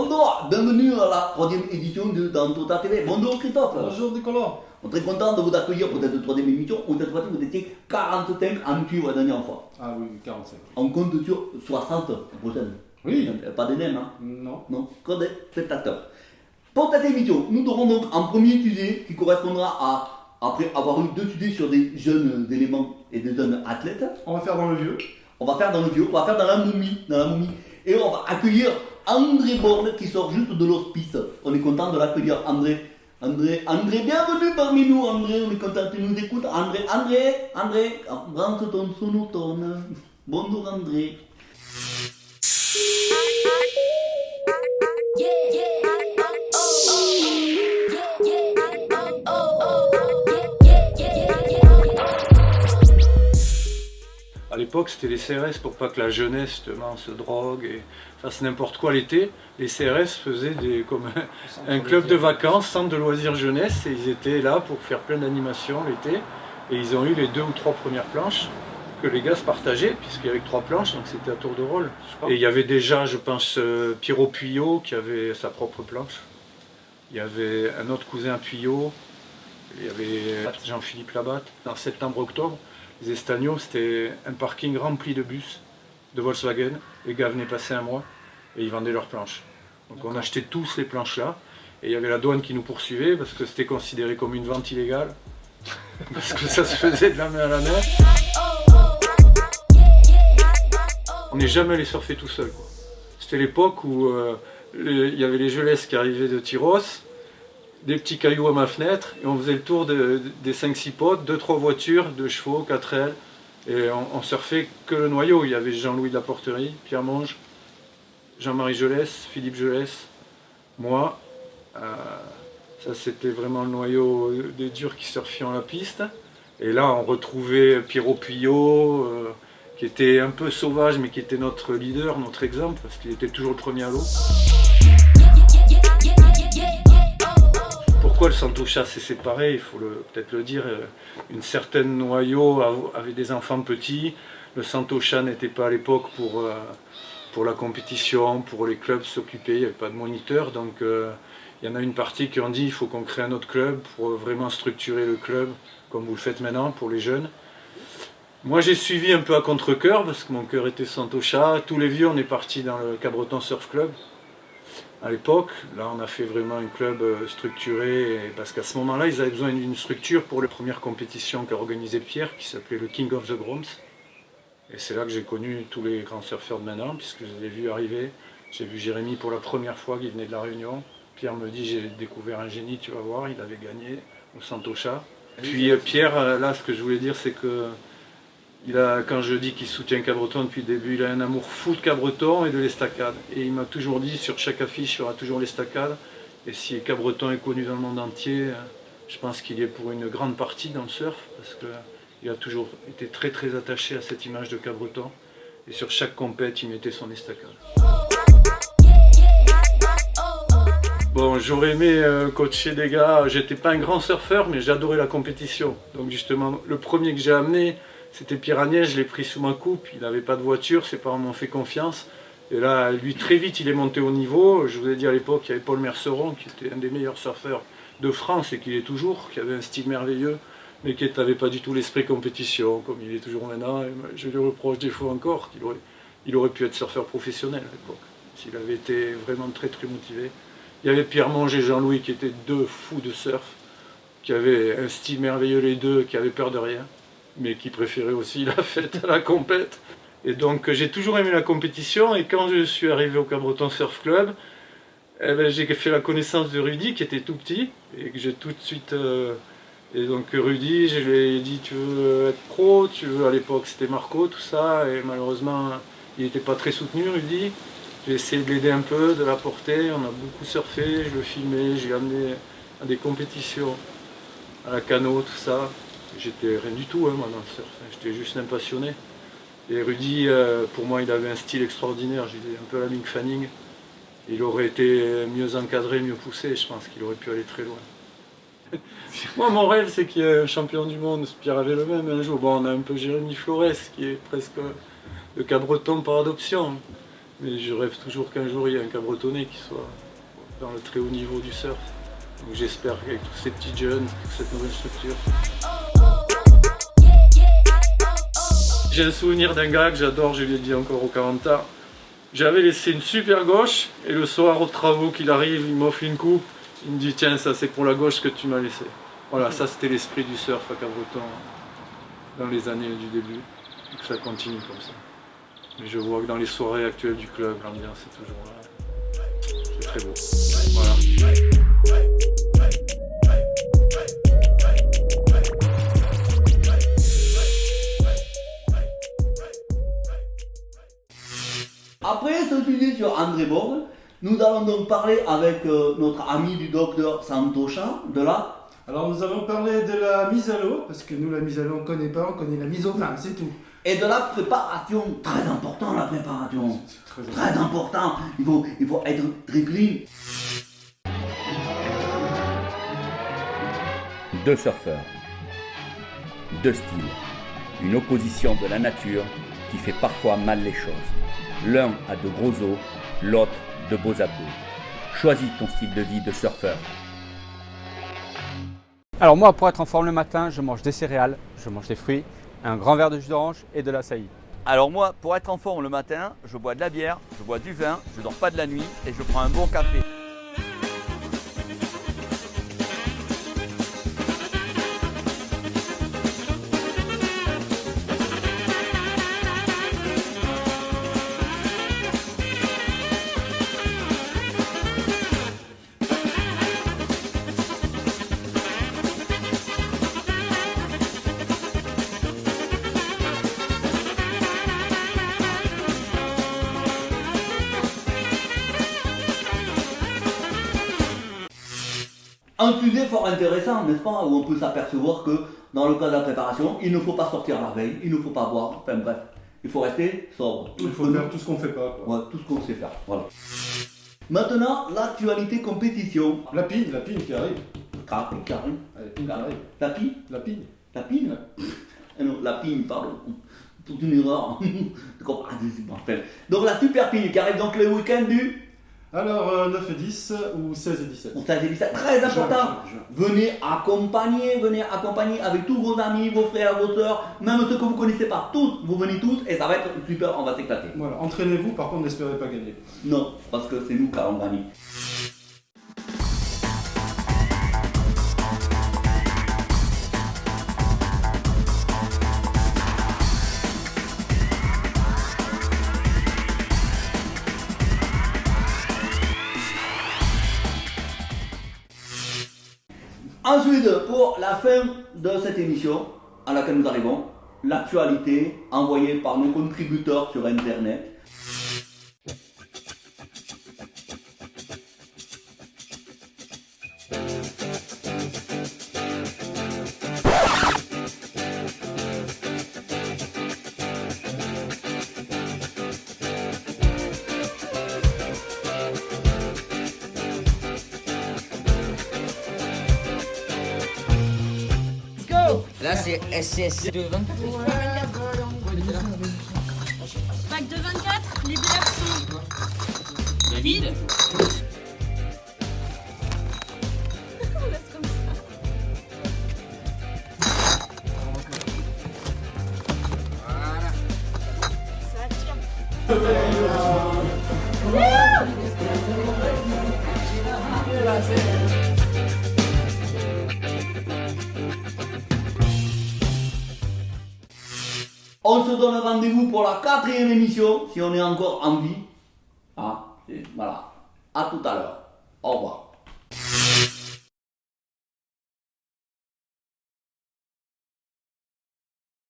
Bonjour, bienvenue à la troisième édition de Dans Tota TV. Bonjour Christophe. Bonjour Nicolas. On est très content de vous accueillir pour cette troisième émission où cette fois-ci vous étiez 45 en suivre la dernière fois. Ah oui, 45. On compte sur 60 la prochaine. Oui. Pas des nains, hein? Non. Non, que des spectateurs. Pour cette émission, nous aurons donc un premier sujet qui correspondra à, après avoir eu deux sujets sur des jeunes éléments et des jeunes athlètes, On va faire dans le vieux. on va faire dans le vieux, on va faire dans la momie. Et on va accueillir André Borne qui sort juste de l'hospice. On est content de l'accueillir, André, bienvenue parmi nous, André, on est content que tu nous écoutes. André, branche ton sonotone. Bonjour André. À l'époque, c'était les CRS pour pas que la jeunesse justement se drogue et fasse n'importe quoi l'été. Les CRS faisaient comme un club de vacances, centre de loisirs jeunesse, et ils étaient là pour faire plein d'animations l'été. Et ils ont eu les 2 ou 3 premières planches que les gars se partageaient, puisqu'il y avait que 3 planches, donc c'était à tour de rôle. Et il y avait déjà, je pense, Pierrot Puyot qui avait sa propre planche. Il y avait un autre cousin Puyot, il y avait Jean-Philippe Labatte. En septembre-octobre, les Estagnos, c'était un parking rempli de bus de Volkswagen. Les gars venaient passer un mois et ils vendaient leurs planches. Donc on achetait tous ces planches-là. Et il y avait la douane qui nous poursuivait parce que c'était considéré comme une vente illégale. Parce que ça se faisait de la main à la main. On n'est jamais allé surfer tout seul, quoi. C'était l'époque où il y avait les gelesses qui arrivaient de Tyros, des petits cailloux à ma fenêtre, et on faisait le tour des 5-6 potes, 2-3 voitures, 2 chevaux, 4 ailes, et on surfait que le noyau. Il y avait Jean-Louis de la Porterie, Pierre Monge, Jean-Marie Gelesse, Philippe Gelesse, moi. Ça c'était vraiment le noyau des durs qui surfions la piste. Et là on retrouvait Pierrot Puyot, qui était un peu sauvage mais qui était notre leader, notre exemple, parce qu'il était toujours le premier à l'eau. Pourquoi le Santocha s'est séparé? Il faut peut-être le dire. Une certaine noyau avait des enfants petits. Le Santocha n'était pas à l'époque pour la compétition, pour les clubs s'occuper, il n'y avait pas de moniteur. Donc il y en a une partie qui ont dit qu'il faut qu'on crée un autre club pour vraiment structurer le club, comme vous le faites maintenant pour les jeunes. Moi j'ai suivi un peu à contre-cœur, parce que mon cœur était Santocha. Tous les vieux, on est partis dans le Cabreton Surf Club. À l'époque, là on a fait vraiment un club structuré, parce qu'à ce moment-là ils avaient besoin d'une structure pour la première compétition qu'a organisée Pierre, qui s'appelait le King of the Groms. Et c'est là que j'ai connu tous les grands surfeurs de maintenant, puisque je les ai vus arriver. J'ai vu Jérémy pour la première fois, qui venait de La Réunion. Pierre me dit, j'ai découvert un génie, tu vas voir, il avait gagné au Santocha. Puis Pierre, là ce que je voulais dire, c'est que quand je dis qu'il soutient Cabreton depuis le début, il a un amour fou de Cabreton et de l'estacade. Et il m'a toujours dit, sur chaque affiche, il y aura toujours l'estacade. Et si Cabreton est connu dans le monde entier, je pense qu'il y est pour une grande partie dans le surf, parce qu'il a toujours été très très attaché à cette image de Cabreton. Et sur chaque compète, il mettait son estacade. Bon, j'aurais aimé coacher des gars. J'étais pas un grand surfeur, mais j'adorais la compétition. Donc justement, le premier que j'ai amené, c'était Pierre Agnès, je l'ai pris sous ma coupe, il n'avait pas de voiture, ses parents m'ont fait confiance. Et là, lui, très vite, il est monté au niveau. Je vous ai dit à l'époque, il y avait Paul Merceron, qui était un des meilleurs surfeurs de France, et qui est toujours, qui avait un style merveilleux, mais qui n'avait pas du tout l'esprit compétition, comme il est toujours maintenant. Et je lui reproche des fois encore qu'il aurait pu être surfeur professionnel à l'époque, s'il avait été vraiment très très motivé. Il y avait Pierre Monge et Jean-Louis, qui étaient 2 fous de surf, qui avaient un style merveilleux les deux, qui avaient peur de rien, mais qui préférait aussi la fête à la compète. Et donc j'ai toujours aimé la compétition, et quand je suis arrivé au Cabreton Surf Club, j'ai fait la connaissance de Rudy, qui était tout petit, et que j'ai tout de suite... Et donc Rudy, je lui ai dit, tu veux être pro, tu veux, à l'époque c'était Marco, tout ça, et malheureusement il n'était pas très soutenu, Rudy. J'ai essayé de l'aider un peu, de l'apporter, on a beaucoup surfé, je le filmais, j'ai amené à des compétitions, à la Cano, tout ça. J'étais rien du tout, moi, dans le surf, j'étais juste un passionné. Et Rudy, pour moi, il avait un style extraordinaire, j'étais un peu à la Mick Fanning. Il aurait été mieux encadré, mieux poussé, je pense qu'il aurait pu aller très loin. Moi, mon rêve, c'est qu'il y ait un champion du monde, Pierre avait le même un jour. Bon, on a un peu Jérémy Flores, qui est presque de Cabreton par adoption. Mais je rêve toujours qu'un jour il y ait un Cabretonais qui soit dans le très haut niveau du surf. Donc j'espère qu'avec tous ces petits jeunes, cette nouvelle structure. J'ai un souvenir d'un gars que j'adore, je lui ai dit encore au 40 ans. J'avais laissé une super gauche et le soir aux travaux qu'il arrive, il m'offre une coupe. Il me dit tiens, ça c'est pour la gauche que tu m'as laissé. Voilà, ça c'était l'esprit du surf à Cabreton dans les années du début. Et que ça continue comme ça. Mais je vois que dans les soirées actuelles du club, l'ambiance est toujours là. C'est très beau. Voilà. Après ce sujet sur André Borg, nous allons donc parler avec notre ami du docteur Santocha de la... Alors nous allons parler de la mise à l'eau, parce que nous la mise à l'eau on ne connaît pas, on connaît la mise au vin, c'est tout. Et de la préparation, très important la préparation, C'est très important, il faut être très clean. Deux surfeurs, deux styles, une opposition de la nature qui fait parfois mal les choses. L'un a de gros os, l'autre de beaux abdos. Choisis ton style de vie de surfeur. Alors moi, pour être en forme le matin, je mange des céréales, je mange des fruits, un grand verre de jus d'orange et de l'açaï. Alors moi, pour être en forme le matin, je bois de la bière, je bois du vin, je dors pas de la nuit et je prends un bon café. Un sujet fort intéressant, n'est-ce pas, où on peut s'apercevoir que dans le cas de la préparation, il ne faut pas sortir la veille, il ne faut pas boire, enfin bref, il faut rester sobre. Il faut faire tout ce qu'on fait pas, quoi. Ouais, tout ce qu'on sait faire, voilà. Maintenant, l'actualité compétition. La pine qui arrive. Carré. La pine qui arrive. La pine. La pine. La pine. Non, la pine, pardon. Toute une erreur. Enfin, donc la super pine qui arrive donc le week-end du... Alors 9 et 10 ou 16 et 17. On s'est dit ça, très important. Venez accompagner avec tous vos amis, vos frères, vos soeurs, même ceux que vous ne connaissez pas, tous, vous venez tous et ça va être super, on va s'éclater. Voilà, entraînez-vous, par contre n'espérez pas gagner. Non, parce que c'est nous qui allons gagner. Ensuite, pour la fin de cette émission à laquelle nous arrivons, l'actualité envoyée par nos contributeurs sur Internet. Là, c'est SS de 24. Pack de 24, les blagues sont vides. On laisse comme ça. Voilà. Ça attire. On se donne rendez-vous pour la 4e émission, si on est encore en vie. Ah, voilà. À tout à l'heure. Au revoir.